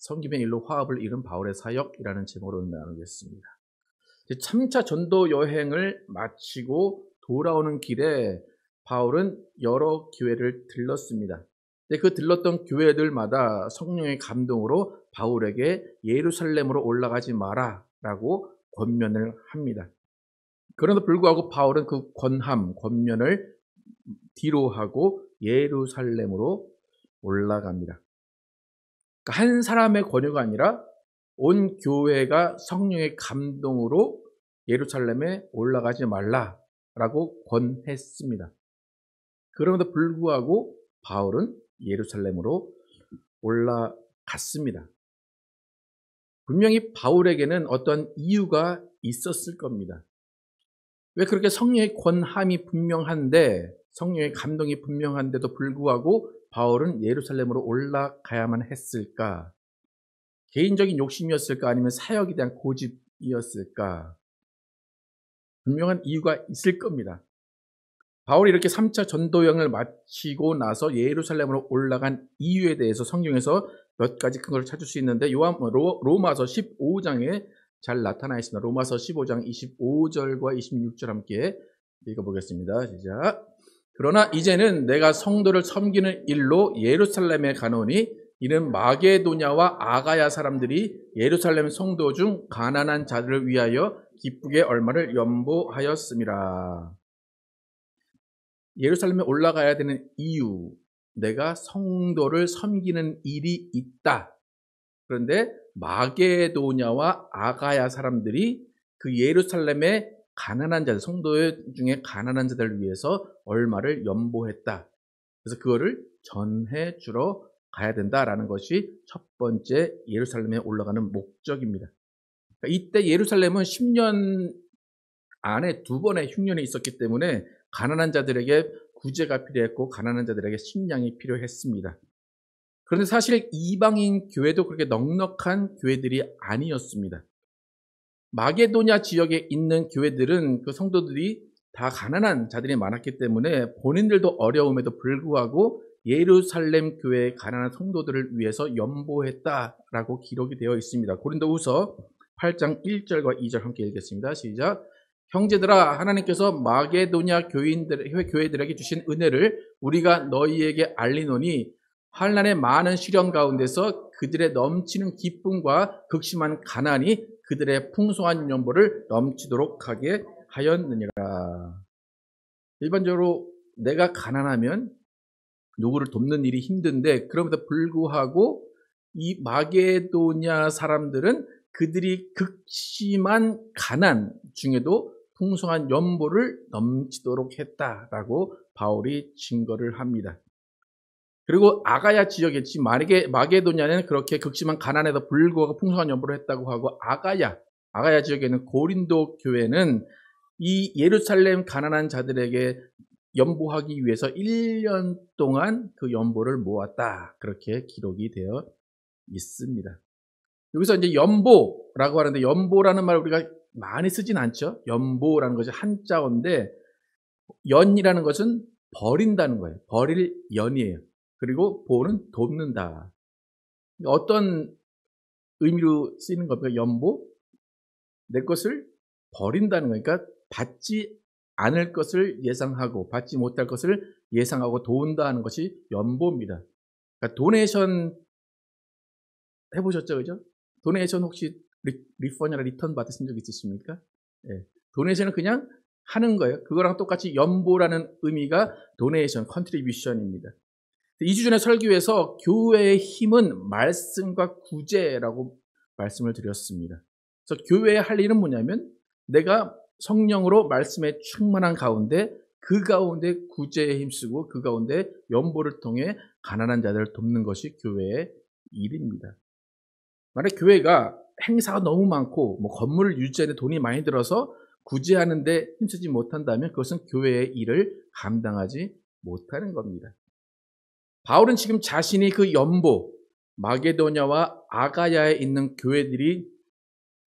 섬김의 일로 화합을 이룬 바울의 사역이라는 제목으로 나누겠습니다. 3차 전도 여행을 마치고 돌아오는 길에 바울은 여러 교회를 들렀습니다. 그 들렀던 교회들마다 성령의 감동으로 바울에게 예루살렘으로 올라가지 마라 라고 권면을 합니다. 그럼에도 불구하고 바울은 그 권면을 뒤로 하고 예루살렘으로 올라갑니다. 한 사람의 권유가 아니라 온 교회가 성령의 감동으로 예루살렘에 올라가지 말라라고 권했습니다. 그럼에도 불구하고 바울은 예루살렘으로 올라갔습니다. 분명히 바울에게는 어떤 이유가 있었을 겁니다. 왜 그렇게 성령의 권함이 분명한데, 성령의 감동이 분명한데도 불구하고 바울은 예루살렘으로 올라가야만 했을까? 개인적인 욕심이었을까? 아니면 사역에 대한 고집이었을까? 분명한 이유가 있을 겁니다. 바울이 이렇게 3차 전도여행을 마치고 나서 예루살렘으로 올라간 이유에 대해서 성경에서 몇 가지 근거를 찾을 수 있는데, 로마서 15장에 잘 나타나 있습니다. 로마서 15장 25절과 26절 함께 읽어보겠습니다. 시작. 그러나 이제는 내가 성도를 섬기는 일로 예루살렘에 가노니 이는 마게도냐와 아가야 사람들이 예루살렘 성도 중 가난한 자들을 위하여 기쁘게 얼마를 연보하였음이라. 예루살렘에 올라가야 되는 이유, 내가 성도를 섬기는 일이 있다. 그런데 마게도냐와 아가야 사람들이 그 예루살렘의 가난한 자들, 성도 중에 가난한 자들을 위해서 얼마를 연보했다. 그래서 그거를 전해 주러 가야 된다라는 것이 첫 번째 예루살렘에 올라가는 목적입니다. 이때 예루살렘은 10년 안에 2번의 흉년이 있었기 때문에 가난한 자들에게 구제가 필요했고 가난한 자들에게 식량이 필요했습니다. 그런데 사실 이방인 교회도 그렇게 넉넉한 교회들이 아니었습니다. 마게도냐 지역에 있는 교회들은 그 성도들이 다 가난한 자들이 많았기 때문에 본인들도 어려움에도 불구하고 예루살렘 교회의 가난한 성도들을 위해서 연보했다라고 기록이 되어 있습니다. 고린도후서 8장 1절과 2절 함께 읽겠습니다. 시작. 형제들아, 하나님께서 마게도냐 교회들에게 주신 은혜를 우리가 너희에게 알리노니 환난의 많은 시련 가운데서 그들의 넘치는 기쁨과 극심한 가난이 그들의 풍성한 연보를 넘치도록 하게 하였느니라. 일반적으로 내가 가난하면 누구를 돕는 일이 힘든데, 그럼에도 불구하고 이 마게도냐 사람들은 그들이 극심한 가난 중에도 풍성한 연보를 넘치도록 했다라고 바울이 증거를 합니다. 그리고 아가야 지역에, 만약에 마게도냐는 그렇게 극심한 가난에도 불구하고 풍성한 연보를 했다고 하고, 아가야 지역에는 고린도 교회는 이 예루살렘 가난한 자들에게 연보하기 위해서 1년 동안 그 연보를 모았다. 그렇게 기록이 되어 있습니다. 여기서 이제 연보라고 하는데, 연보라는 말 우리가 많이 쓰진 않죠. 연보라는 것이 한자어인데, 연이라는 것은 버린다는 거예요. 버릴 연이에요. 그리고 보는 돕는다. 어떤 의미로 쓰이는 겁니까? 연보? 내 것을 버린다는 거니까 받지 않을 것을 예상하고 받지 못할 것을 예상하고 도운다는 것이 연보입니다. 그러니까 도네이션 해보셨죠? 그죠? 도네이션 혹시 리펀이나 리턴 받으신 적 있으십니까? 네. 도네이션은 그냥 하는 거예요. 그거랑 똑같이 연보라는 의미가 도네이션, 컨트리뷰션입니다. 2주 전에 설교에서 교회의 힘은 말씀과 구제라고 말씀을 드렸습니다. 그래서 교회의 할 일은 뭐냐면, 내가 성령으로 말씀에 충만한 가운데 그 가운데 구제에 힘쓰고 그 가운데 연보를 통해 가난한 자들을 돕는 것이 교회의 일입니다. 만약 교회가 행사가 너무 많고 건물을 유지하는 데 돈이 많이 들어서 구제하는 데 힘쓰지 못한다면 그것은 교회의 일을 감당하지 못하는 겁니다. 바울은 지금 자신이 그 연보, 마게도냐와 아가야에 있는 교회들이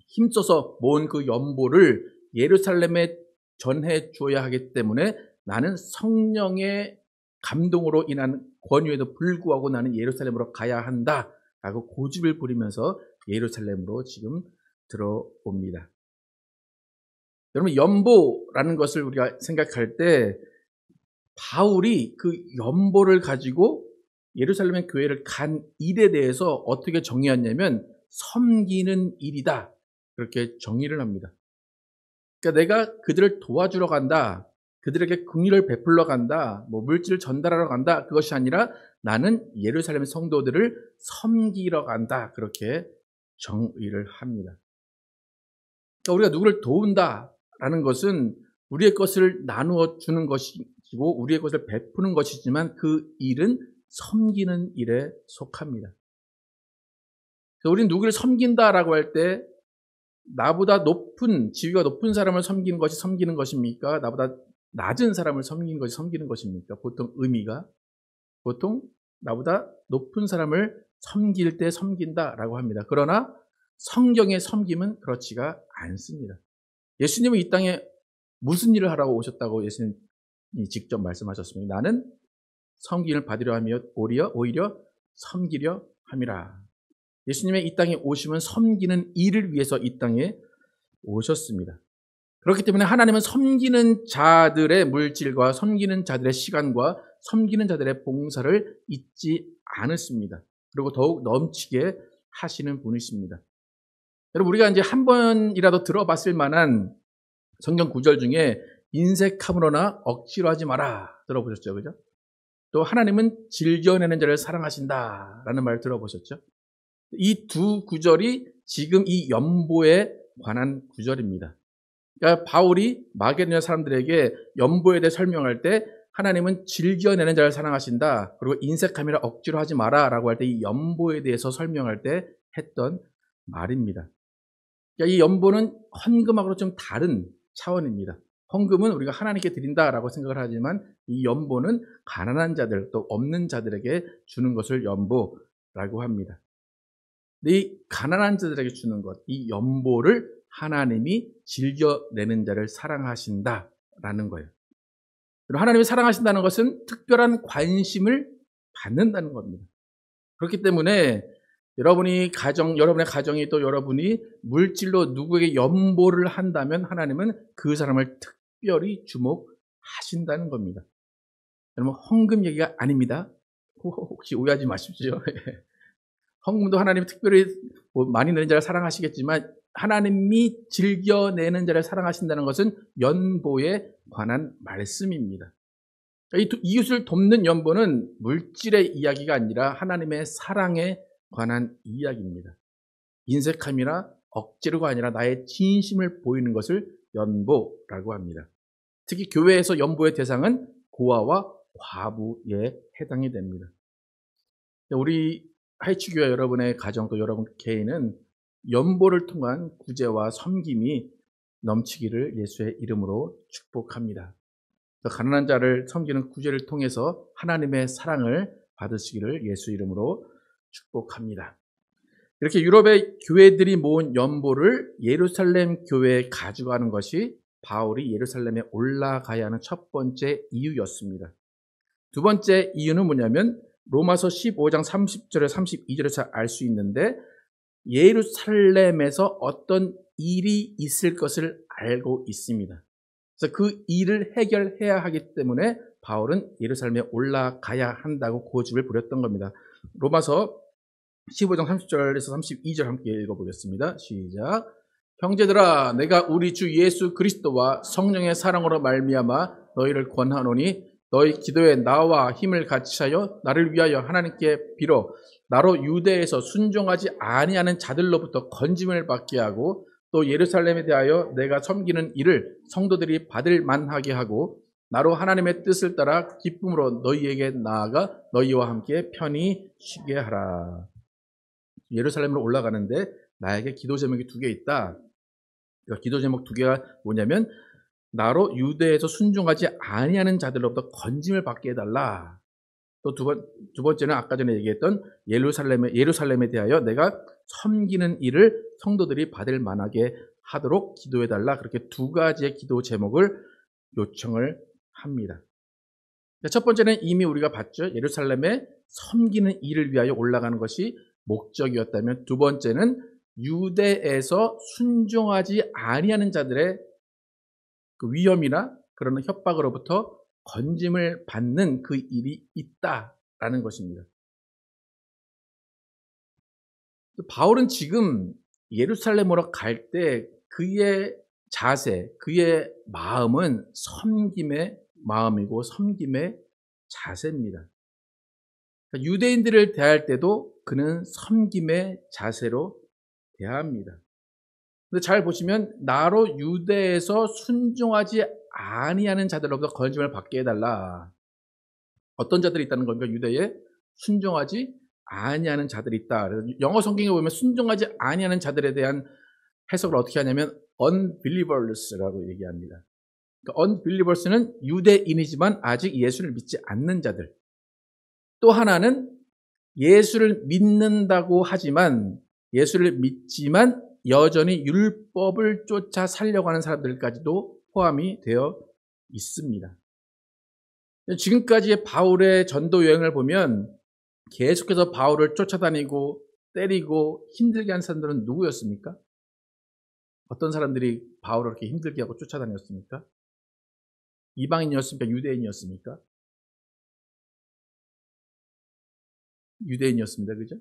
힘써서 모은 그 연보를 예루살렘에 전해 줘야 하기 때문에 나는 성령의 감동으로 인한 권유에도 불구하고 나는 예루살렘으로 가야 한다 라고 고집을 부리면서 예루살렘으로 지금 들어옵니다. 여러분, 연보라는 것을 우리가 생각할 때 바울이 그 연보를 가지고 예루살렘의 교회를 간 일에 대해서 어떻게 정의했냐면 섬기는 일이다, 그렇게 정의를 합니다. 그러니까 내가 그들을 도와주러 간다, 그들에게 긍휼을 베풀러 간다, 물질을 전달하러 간다, 그것이 아니라 나는 예루살렘 성도들을 섬기러 간다, 그렇게 정의를 합니다. 그러니까 우리가 누구를 도운다라는 것은 우리의 것을 나누어 주는 것이고 우리의 것을 베푸는 것이지만 그 일은 섬기는 일에 속합니다. 그래서 우리는 누구를 섬긴다라고 할 때 나보다 높은, 지위가 높은 사람을 섬기는 것이 섬기는 것입니까? 나보다 낮은 사람을 섬기는 것이 섬기는 것입니까? 보통 의미가 보통 나보다 높은 사람을 섬길 때 섬긴다라고 합니다. 그러나 성경의 섬김은 그렇지가 않습니다. 예수님은 이 땅에 무슨 일을 하라고 오셨다고 예수님이 직접 말씀하셨습니다. 나는 섬김을 받으려 하며 오히려 섬기려 함이라. 예수님의 이 땅에 오심은 섬기는 일을 위해서 이 땅에 오셨습니다. 그렇기 때문에 하나님은 섬기는 자들의 물질과 섬기는 자들의 시간과 섬기는 자들의 봉사를 잊지 않으십니다. 그리고 더욱 넘치게 하시는 분이십니다. 여러분, 우리가 이제 한 번이라도 들어봤을 만한 성경 구절 중에 인색함으로나 억지로 하지 마라, 들어보셨죠? 그죠? 또 하나님은 즐겨내는 자를 사랑하신다라는 말 들어보셨죠? 이 두 구절이 지금 이 연보에 관한 구절입니다. 그러니까 바울이 마게도냐 사람들에게 연보에 대해 설명할 때 하나님은 즐겨내는 자를 사랑하신다, 그리고 인색함이라 억지로 하지 마라 라고 할 때 이 연보에 대해서 설명할 때 했던 말입니다. 그러니까 이 연보는 헌금하고는 좀 다른 차원입니다. 헌금은 우리가 하나님께 드린다라고 생각을 하지만 이 연보는 가난한 자들, 또 없는 자들에게 주는 것을 연보라고 합니다. 이 가난한 자들에게 주는 것, 이 연보를 하나님이 즐겨내는 자를 사랑하신다라는 거예요. 그리고 하나님이 사랑하신다는 것은 특별한 관심을 받는다는 겁니다. 그렇기 때문에 여러분의 가정이 또 여러분이 물질로 누구에게 연보를 한다면 하나님은 그 사람을 특별히 주목하신다는 겁니다. 여러분, 헌금 얘기가 아닙니다. 혹시 오해하지 마십시오. 헌금도 하나님이 특별히 많이 내는 자를 사랑하시겠지만 하나님이 즐겨내는 자를 사랑하신다는 것은 연보에 관한 말씀입니다. 이웃을 돕는 연보는 물질의 이야기가 아니라 하나님의 사랑에 관한 이야기입니다. 인색함이나 억지로가 아니라 나의 진심을 보이는 것을 연보라고 합니다. 특히 교회에서 연보의 대상은 고아와 과부에 해당이 됩니다. 우리 하이츠교회 여러분의 가정 또 여러분 개인은 연보를 통한 구제와 섬김이 넘치기를 예수의 이름으로 축복합니다. 가난한 자를 섬기는 구제를 통해서 하나님의 사랑을 받으시기를 예수 이름으로 축복합니다. 이렇게 유럽의 교회들이 모은 연보를 예루살렘 교회에 가져가는 것이 바울이 예루살렘에 올라가야 하는 첫 번째 이유였습니다. 두 번째 이유는 뭐냐면 로마서 15장 30절에 32절에서 알 수 있는데 예루살렘에서 어떤 일이 있을 것을 알고 있습니다. 그래서 그 일을 해결해야 하기 때문에 바울은 예루살렘에 올라가야 한다고 고집을 부렸던 겁니다. 로마서 15장 30절에서 32절 함께 읽어보겠습니다. 시작. 형제들아, 내가 우리 주 예수 그리스도와 성령의 사랑으로 말미암아 너희를 권하노니 너희 기도에 나와 힘을 같이 하여 나를 위하여 하나님께 빌어 나로 유대에서 순종하지 아니하는 자들로부터 건짐을 받게 하고 또 예루살렘에 대하여 내가 섬기는 일을 성도들이 받을 만하게 하고 나로 하나님의 뜻을 따라 기쁨으로 너희에게 나아가 너희와 함께 편히 쉬게 하라. 예루살렘으로 올라가는데 나에게 기도 제목이 두 개 있다. 기도 제목 두 개가 뭐냐면 나로 유대에서 순종하지 아니하는 자들로부터 건짐을 받게 해달라. 또 두 번째는 아까 전에 얘기했던 예루살렘에 대하여 내가 섬기는 일을 성도들이 받을 만하게 하도록 기도해달라. 그렇게 두 가지의 기도 제목을 요청을 합니다. 첫 번째는 이미 우리가 봤죠. 예루살렘에 섬기는 일을 위하여 올라가는 것이 목적이었다면, 두 번째는 유대에서 순종하지 아니하는 자들의 그 위험이나 그런 협박으로부터 건짐을 받는 그 일이 있다라는 것입니다. 바울은 지금 예루살렘으로 갈 때 그의 자세, 그의 마음은 섬김의 마음이고 섬김의 자세입니다. 그러니까 유대인들을 대할 때도 그는 섬김의 자세로 대합니다. 근데 잘 보시면 나로 유대에서 순종하지 아니하는 자들로부터 건짐을 받게 해달라. 어떤 자들이 있다는 겁니까? 유대에 순종하지 아니하는 자들이 있다. 그래서 영어 성경에 보면 순종하지 아니하는 자들에 대한 해석을 어떻게 하냐면 unbelievers라고 얘기합니다. 그러니까 unbelievers는 유대인이지만 아직 예수를 믿지 않는 자들. 또 하나는 예수를 믿는다고 하지만 예수를 믿지만 여전히 율법을 쫓아 살려고 하는 사람들까지도 포함이 되어 있습니다. 지금까지의 바울의 전도 여행을 보면 계속해서 바울을 쫓아다니고 때리고 힘들게 한 사람들은 누구였습니까? 어떤 사람들이 바울을 그렇게 힘들게 하고 쫓아다녔습니까? 이방인이었습니까? 유대인이었습니까? 유대인이었습니다. 그죠?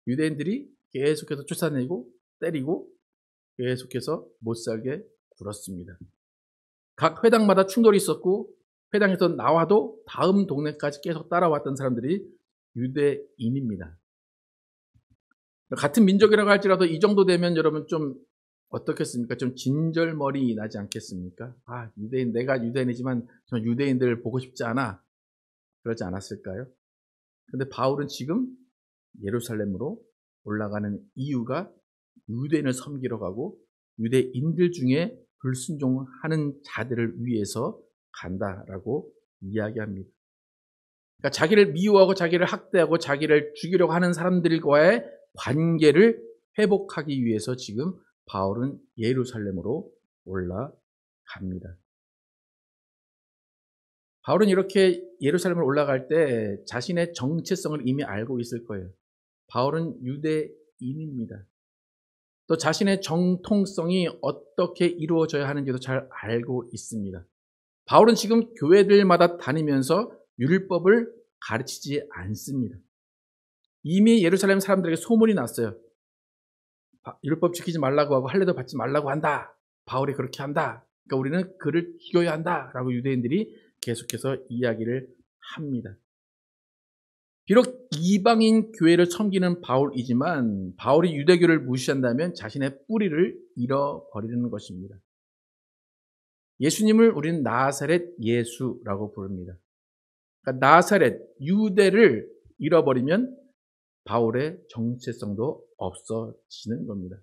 유대인들이 계속해서 쫓아내고 때리고 계속해서 못살게 굴었습니다. 각 회당마다 충돌이 있었고 회당에서 나와도 다음 동네까지 계속 따라왔던 사람들이 유대인입니다. 같은 민족이라고 할지라도 이 정도 되면 여러분 좀 어떻겠습니까? 좀 진절머리 나지 않겠습니까? 아, 유대인, 내가 유대인이지만 저 유대인들 보고 싶지 않아. 그러지 않았을까요? 근데 바울은 지금 예루살렘으로 올라가는 이유가 유대인을 섬기러 가고 유대인들 중에 불순종하는 자들을 위해서 간다라고 이야기합니다. 그러니까 자기를 미워하고 자기를 학대하고 자기를 죽이려고 하는 사람들과의 관계를 회복하기 위해서 지금 바울은 예루살렘으로 올라갑니다. 바울은 이렇게 예루살렘을 올라갈 때 자신의 정체성을 이미 알고 있을 거예요. 바울은 유대인입니다. 또 자신의 정통성이 어떻게 이루어져야 하는지도 잘 알고 있습니다. 바울은 지금 교회들마다 다니면서 율법을 가르치지 않습니다. 이미 예루살렘 사람들에게 소문이 났어요. 율법 지키지 말라고 하고 할례도 받지 말라고 한다. 바울이 그렇게 한다. 그러니까 우리는 그를 죽여야 한다. 라고 유대인들이 계속해서 이야기를 합니다. 비록 이방인 교회를 섬기는 바울이지만 바울이 유대교를 무시한다면 자신의 뿌리를 잃어버리는 것입니다. 예수님을 우리는 나사렛 예수라고 부릅니다. 그러니까 나사렛, 유대를 잃어버리면 바울의 정체성도 없어지는 겁니다.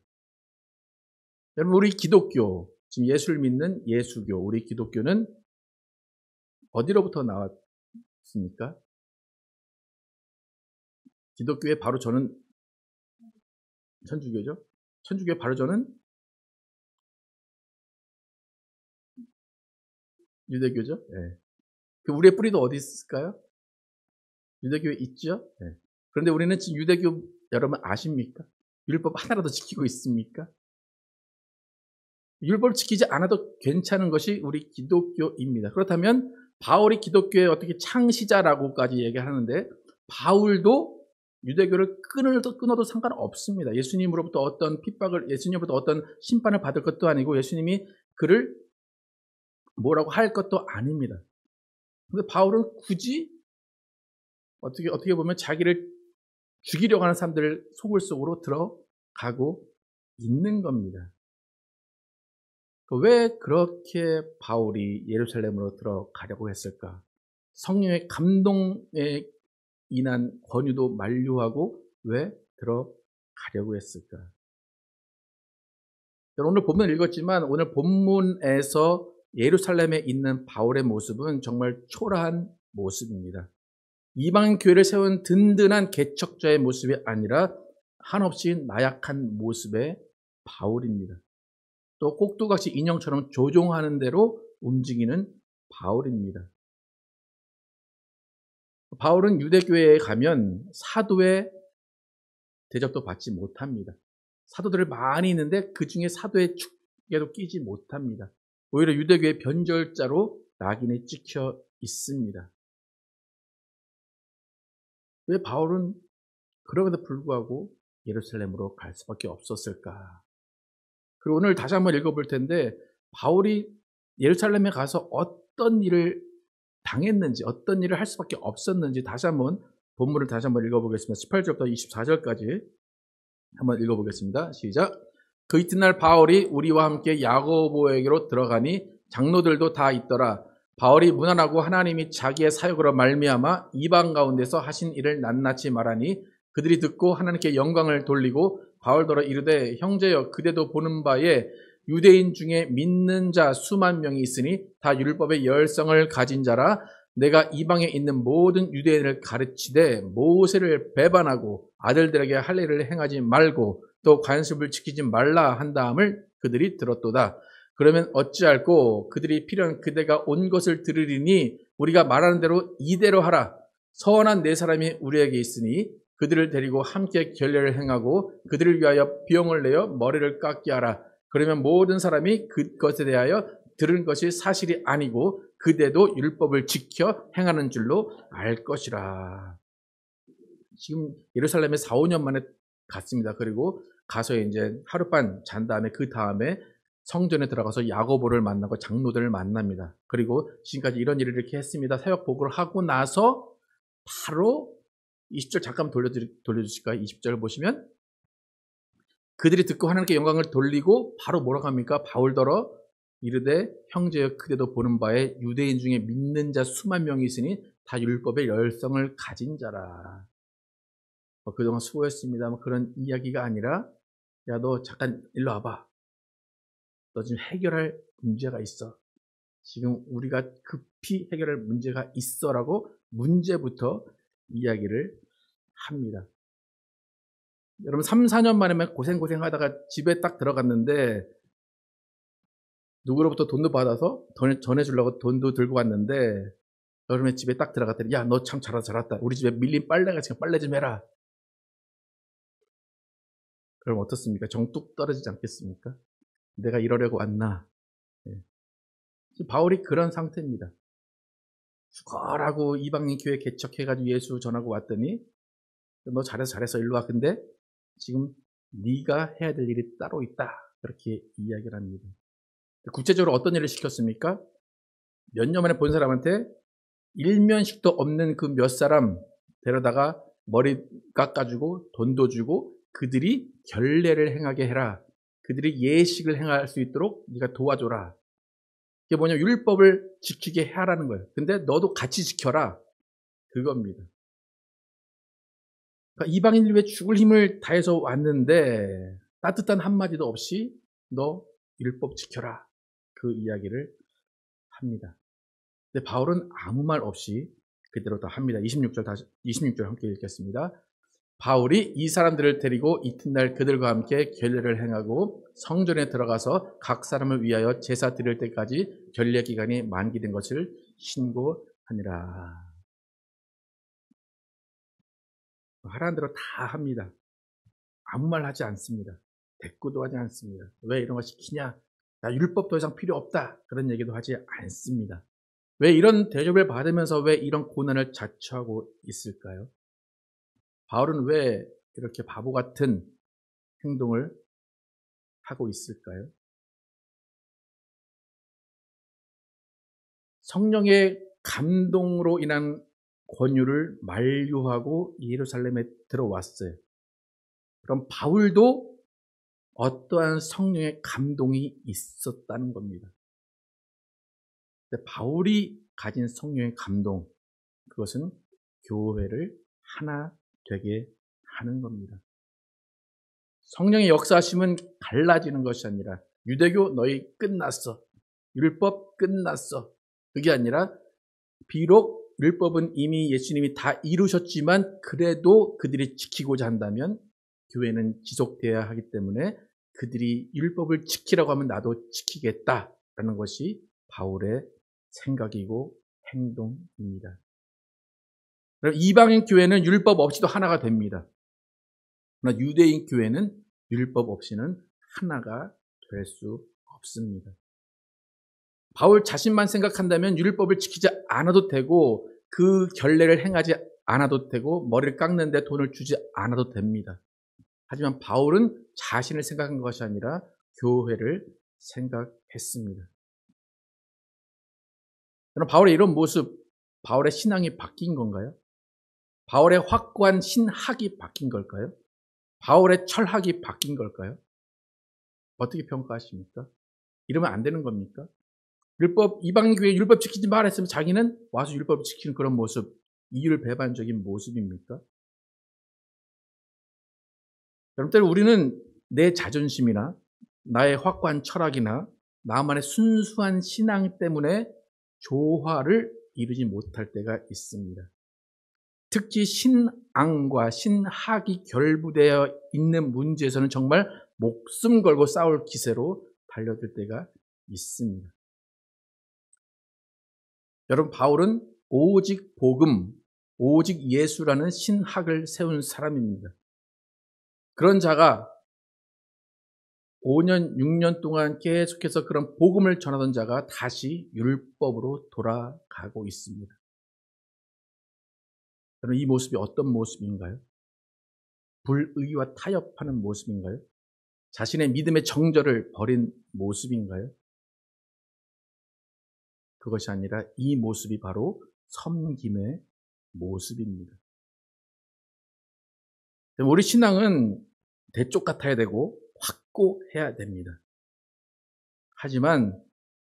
여러분, 우리 기독교, 지금 예수를 믿는 예수교, 우리 기독교는 어디로부터 나왔습니까? 기독교의 바로 저는 천주교죠. 천주교의 바로 저는 유대교죠. 네. 그 우리의 뿌리도 어디 있을까요? 유대교에 있죠. 네. 그런데 우리는 지금 유대교 여러분 아십니까? 율법 하나라도 지키고 있습니까? 율법을 지키지 않아도 괜찮은 것이 우리 기독교입니다. 그렇다면 바울이 기독교의 어떻게 창시자라고까지 얘기하는데 바울도 유대교를 끊어도 상관없습니다. 예수님으로부터 어떤 핍박을, 예수님으로부터 어떤 심판을 받을 것도 아니고 예수님이 그를 뭐라고 할 것도 아닙니다. 근데 바울은 굳이 어떻게 보면 자기를 죽이려고 하는 사람들 속으로 들어가고 있는 겁니다. 왜 그렇게 바울이 예루살렘으로 들어가려고 했을까? 성령의 감동에 인한 권유도 만류하고 왜 들어가려고 했을까? 오늘 본문 읽었지만 오늘 본문에서 예루살렘에 있는 바울의 모습은 정말 초라한 모습입니다. 이방 교회를 세운 든든한 개척자의 모습이 아니라 한없이 나약한 모습의 바울입니다. 또 꼭두각시 인형처럼 조종하는 대로 움직이는 바울입니다. 바울은 유대교회에 가면 사도의 대접도 받지 못합니다. 사도들이 많이 있는데 그 중에 사도의 축에도 끼지 못합니다. 오히려 유대교의 변절자로 낙인이 찍혀 있습니다. 왜 바울은 그럼에도 불구하고 예루살렘으로 갈 수밖에 없었을까? 그리고 오늘 다시 한번 읽어볼 텐데 바울이 예루살렘에 가서 어떤 일을 당했는지, 어떤 일을 할 수밖에 없었는지 다시 한번 본문을 다시 한번 읽어보겠습니다. 18절부터 24절까지 한번 읽어보겠습니다. 시작. 그 이튿날 바울이 우리와 함께 야고보에게로 들어가니 장로들도 다 있더라. 바울이 문안하고 하나님이 자기의 사역으로 말미암아 이방 가운데서 하신 일을 낱낱이 말하니 그들이 듣고 하나님께 영광을 돌리고 바울더러 이르되 형제여 그대도 보는 바에 유대인 중에 믿는 자 수만 명이 있으니 다 율법의 열성을 가진 자라. 내가 이방에 있는 모든 유대인을 가르치되 모세를 배반하고 아들들에게 할 일을 행하지 말고 또 관습을 지키지 말라 한 다음을 그들이 들었도다. 그러면 어찌할꼬 그들이 필요한 그대가 온 것을 들으리니 우리가 말하는 대로 이대로 하라. 선한 네 사람이 우리에게 있으니 그들을 데리고 함께 결례를 행하고 그들을 위하여 비용을 내어 머리를 깎게 하라. 그러면 모든 사람이 그것에 대하여 들은 것이 사실이 아니고 그대도 율법을 지켜 행하는 줄로 알 것이라. 지금 예루살렘에 4, 5년 만에 갔습니다. 그리고 가서 이제 하룻밤 잔 다음에 그 다음에 성전에 들어가서 야고보를 만나고 장로들을 만납니다. 그리고 지금까지 이런 일을 이렇게 했습니다. 사역 보고를 하고 나서 바로 20절 잠깐 돌려주실까요? 20절 보시면 그들이 듣고 하나님께 영광을 돌리고 바로 뭐라고 합니까? 바울더러 이르되 형제여 그대도 보는 바에 유대인 중에 믿는 자 수만 명이 있으니 다 율법의 열성을 가진 자라. 그동안 수고했습니다. 그런 이야기가 아니라 야 너 잠깐 일로 와봐. 너 지금 해결할 문제가 있어. 지금 우리가 급히 해결할 문제가 있어라고 문제부터 이야기를 합니다. 여러분 3, 4년 만에 고생하다가 집에 딱 들어갔는데 누구로부터 돈도 받아서 전해주려고 돈도 들고 왔는데 여름에 집에 딱 들어갔더니 야 너 참 잘왔다. 우리 집에 밀린 빨래가 지금 빨래 좀 해라. 그럼 어떻습니까? 정 뚝 떨어지지 않겠습니까? 내가 이러려고 왔나? 네. 바울이 그런 상태입니다. 수고하라고 이방인 교회 개척해가지고 예수 전하고 왔더니 너 잘해서 일로 와. 근데 지금 네가 해야 될 일이 따로 있다. 그렇게 이야기를 합니다. 구체적으로 어떤 일을 시켰습니까? 몇 년 만에 본 사람한테 일면식도 없는 그 몇 사람 데려다가 머리 깎아주고 돈도 주고 그들이 결례를 행하게 해라. 그들이 예식을 행할 수 있도록 네가 도와줘라. 이게 뭐냐? 율법을 지키게 하라는 거예요. 근데 너도 같이 지켜라. 그겁니다. 그러니까 이방인들 왜 죽을 힘을 다해서 왔는데 따뜻한 한마디도 없이 너 율법 지켜라. 그 이야기를 합니다. 근데 바울은 아무 말 없이 그대로 다 합니다. 26절 함께 읽겠습니다. 바울이 이 사람들을 데리고 이튿날 그들과 함께 결례를 행하고 성전에 들어가서 각 사람을 위하여 제사 드릴 때까지 결례 기간이 만기된 것을 신고하니라. 하라는 대로 다 합니다. 아무 말 하지 않습니다. 대꾸도 하지 않습니다. 왜 이런 거 시키냐? 나 율법 더 이상 필요 없다. 그런 얘기도 하지 않습니다. 왜 이런 대접을 받으면서 왜 이런 고난을 자초하고 있을까요? 바울은 왜 이렇게 바보 같은 행동을 하고 있을까요? 성령의 감동으로 인한 권유를 만류하고 예루살렘에 들어왔어요. 그럼 바울도 어떠한 성령의 감동이 있었다는 겁니다. 근데 바울이 가진 성령의 감동, 그것은 교회를 하나 되게 하는 겁니다. 성령의 역사하심은 갈라지는 것이 아니라 유대교 너희 끝났어. 율법 끝났어. 그게 아니라 비록 율법은 이미 예수님이 다 이루셨지만 그래도 그들이 지키고자 한다면 교회는 지속돼야 하기 때문에 그들이 율법을 지키라고 하면 나도 지키겠다라는 것이 바울의 생각이고 행동입니다. 이방인 교회는 율법 없이도 하나가 됩니다. 그러나 유대인 교회는 율법 없이는 하나가 될 수 없습니다. 바울 자신만 생각한다면 율법을 지키지 않아도 되고 그 결례를 행하지 않아도 되고 머리를 깎는데 돈을 주지 않아도 됩니다. 하지만 바울은 자신을 생각한 것이 아니라 교회를 생각했습니다. 그럼 바울의 이런 모습, 바울의 신앙이 바뀐 건가요? 바울의 확고한 신학이 바뀐 걸까요? 바울의 철학이 바뀐 걸까요? 어떻게 평가하십니까? 이러면 안 되는 겁니까? 이방 교회 율법 지키지 말라 했으면 자기는 와서 율법을 지키는 그런 모습, 이율배반적인 모습입니까? 여러분들, 우리는 내 자존심이나 나의 확고한 철학이나 나만의 순수한 신앙 때문에 조화를 이루지 못할 때가 있습니다. 특히 신앙과 신학이 결부되어 있는 문제에서는 정말 목숨 걸고 싸울 기세로 달려들 때가 있습니다. 여러분, 바울은 오직 복음, 오직 예수라는 신학을 세운 사람입니다. 그런 자가 5년, 6년 동안 계속해서 그런 복음을 전하던 자가 다시 율법으로 돌아가고 있습니다. 여러분, 이 모습이 어떤 모습인가요? 불의와 타협하는 모습인가요? 자신의 믿음의 정절을 버린 모습인가요? 그것이 아니라 이 모습이 바로 섬김의 모습입니다. 우리 신앙은 대쪽 같아야 되고 확고해야 됩니다. 하지만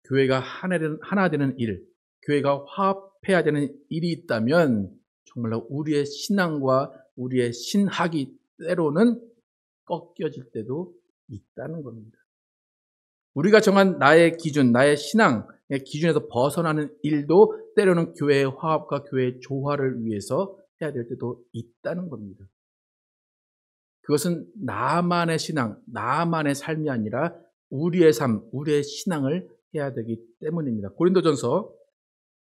교회가 하나 되는 일, 교회가 화합해야 되는 일이 있다면 정말로 우리의 신앙과 우리의 신학이 때로는 꺾여질 때도 있다는 겁니다. 우리가 정한 나의 기준, 나의 신앙의 기준에서 벗어나는 일도 때로는 교회의 화합과 교회의 조화를 위해서 해야 될 때도 있다는 겁니다. 그것은 나만의 신앙, 나만의 삶이 아니라 우리의 삶, 우리의 신앙을 해야 되기 때문입니다. 고린도전서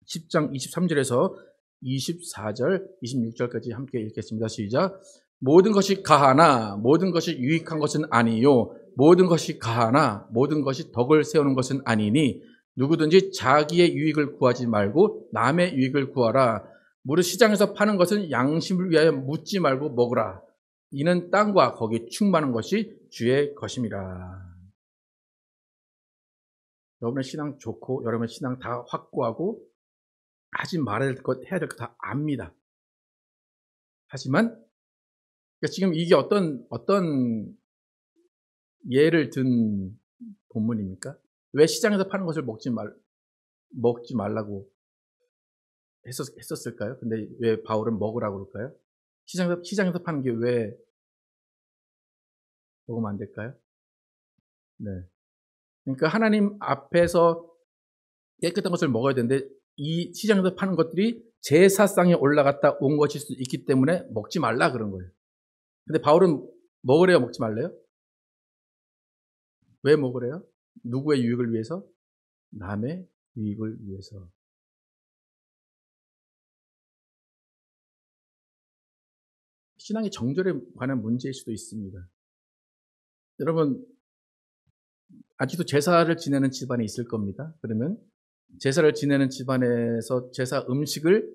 10장 23절에서 24절, 26절까지 함께 읽겠습니다. 시작. 모든 것이 가하나 모든 것이 유익한 것은 아니요. 모든 것이 가하나 모든 것이 덕을 세우는 것은 아니니 누구든지 자기의 유익을 구하지 말고 남의 유익을 구하라. 무릇 시장에서 파는 것은 양심을 위하여 묻지 말고 먹으라. 이는 땅과 거기 충만한 것이 주의 것임이라. 여러분의 신앙 좋고 여러분의 신앙 다 확고하고 하지 말아야 될 것, 해야 될 것 다 압니다. 하지만 그러니까 지금 이게 어떤 예를 든 본문입니까? 왜 시장에서 파는 것을 먹지 말라고 했었을까요? 근데 왜 바울은 먹으라고 그럴까요? 시장에서 파는 게 왜 먹으면 안 될까요? 네. 그러니까 하나님 앞에서 깨끗한 것을 먹어야 되는데 이 시장에서 파는 것들이 제사상에 올라갔다 온 것일 수 있기 때문에 먹지 말라 그런 거예요. 근데 바울은 먹으래요, 먹지 말래요? 왜 먹으래요? 누구의 유익을 위해서? 남의 유익을 위해서. 신앙의 정절에 관한 문제일 수도 있습니다. 여러분, 아직도 제사를 지내는 집안이 있을 겁니다. 그러면 제사를 지내는 집안에서 제사 음식을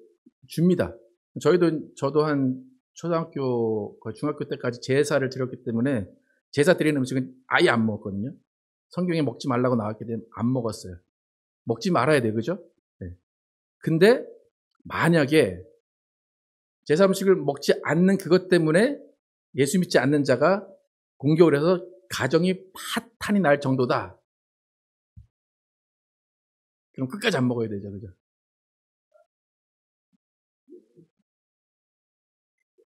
줍니다. 저도 한 초등학교, 거의 중학교 때까지 제사를 드렸기 때문에 제사 드리는 음식은 아예 안 먹었거든요. 성경에 먹지 말라고 나왔기 때문에 안 먹었어요. 먹지 말아야 돼요. 그죠? 네. 근데 만약에 제사 음식을 먹지 않는 그것 때문에 예수 믿지 않는 자가 공격을 해서 가정이 파탄이 날 정도다. 그럼 끝까지 안 먹어야 되죠. 그죠?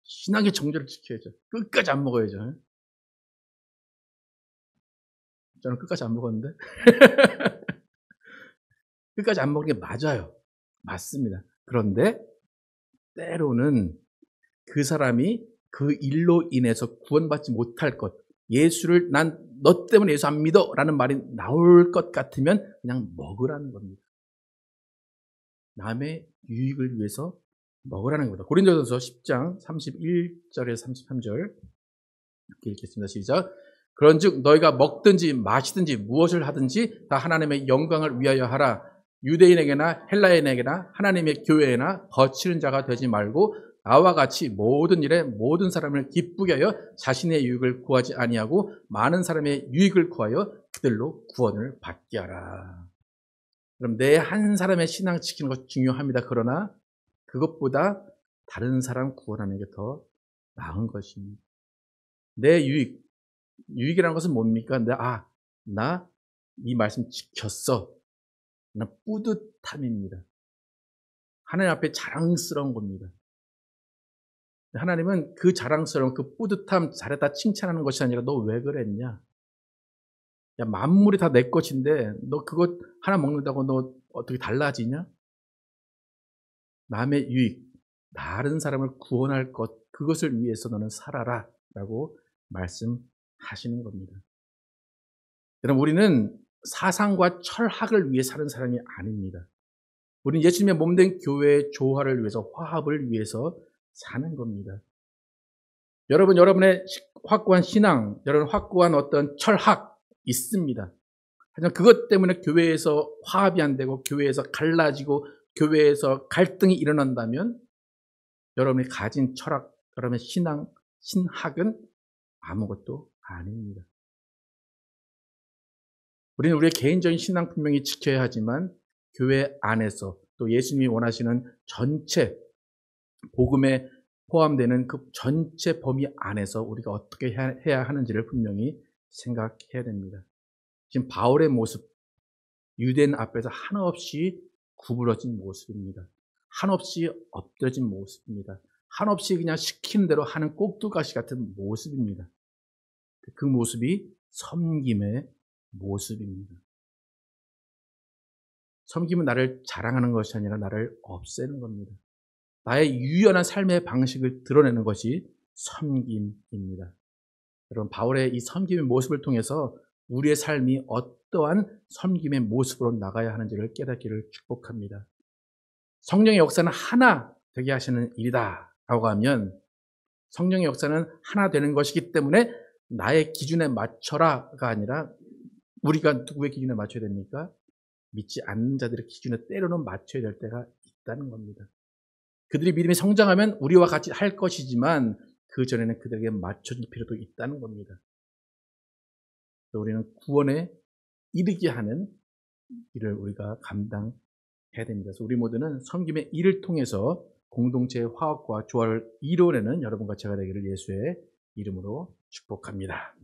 신앙의 정절을 지켜야죠. 끝까지 안 먹어야죠. 저는 끝까지 안 먹었는데. 끝까지 안 먹는 게 맞아요. 맞습니다. 그런데 때로는 그 사람이 그 일로 인해서 구원받지 못할 것, 예수를 난 너 때문에 예수 안 믿어 라는 말이 나올 것 같으면 그냥 먹으라는 겁니다. 남의 유익을 위해서 먹으라는 겁니다. 고린도전서 10장 31절에서 33절 이렇게 읽겠습니다. 시작. 그런즉 너희가 먹든지 마시든지 무엇을 하든지 다 하나님의 영광을 위하여 하라. 유대인에게나 헬라인에게나 하나님의 교회에나 거치는 자가 되지 말고 나와 같이 모든 일에 모든 사람을 기쁘게 하여 자신의 유익을 구하지 아니하고 많은 사람의 유익을 구하여 그들로 구원을 받게 하라. 그럼 내 한 사람의 신앙 지키는 것 중요합니다. 그러나 그것보다 다른 사람 구원하는 게 더 나은 것입니다. 내 유익이라는 것은 뭡니까? 나 이 말씀 지켰어. 나 뿌듯함입니다. 하나님 앞에 자랑스러운 겁니다. 하나님은 그 자랑스러운 그 뿌듯함 잘했다 칭찬하는 것이 아니라 너 왜 그랬냐? 야, 만물이 다 내 것인데 너 그것 하나 먹는다고 너 어떻게 달라지냐? 남의 유익, 다른 사람을 구원할 것, 그것을 위해서 너는 살아라 라고 말씀하시는 겁니다. 여러분, 우리는 사상과 철학을 위해 사는 사람이 아닙니다. 우리는 예수님의 몸된 교회의 조화를 위해서, 화합을 위해서 사는 겁니다. 여러분, 여러분의 확고한 신앙, 여러분 확고한 어떤 철학 있습니다. 하지만 그것 때문에 교회에서 화합이 안 되고 교회에서 갈라지고 교회에서 갈등이 일어난다면 여러분이 가진 철학, 여러분의 신앙, 신학은 아무것도 아닙니다. 우리는 우리의 개인적인 신앙 분명히 지켜야 하지만 교회 안에서 또 예수님이 원하시는 전체 복음에 포함되는 그 전체 범위 안에서 우리가 어떻게 해야 하는지를 분명히 생각해야 됩니다. 지금 바울의 모습, 유대인 앞에서 한없이 구부러진 모습입니다. 한없이 엎드려진 모습입니다. 한없이 그냥 시키는 대로 하는 꼭두가시 같은 모습입니다. 그 모습이 섬김의 모습입니다. 섬김은 나를 자랑하는 것이 아니라 나를 없애는 겁니다. 나의 유연한 삶의 방식을 드러내는 것이 섬김입니다. 여러분, 바울의 이 섬김의 모습을 통해서 우리의 삶이 어떠한 섬김의 모습으로 나가야 하는지를 깨닫기를 축복합니다. 성령의 역사는 하나 되게 하시는 일이다 라고 하면 성령의 역사는 하나 되는 것이기 때문에 나의 기준에 맞춰라가 아니라 우리가 누구의 기준에 맞춰야 됩니까? 믿지 않는 자들의 기준에 때로는 맞춰야 될 때가 있다는 겁니다. 그들이 믿음이 성장하면 우리와 같이 할 것이지만 그 전에는 그들에게 맞춰줄 필요도 있다는 겁니다. 우리는 구원에 이르게 하는 일을 우리가 감당해야 됩니다. 그래서 우리 모두는 섬김의 일을 통해서 공동체의 화합과 조화를 이루어내는 여러분과 제가 되기를 예수의 이름으로 축복합니다.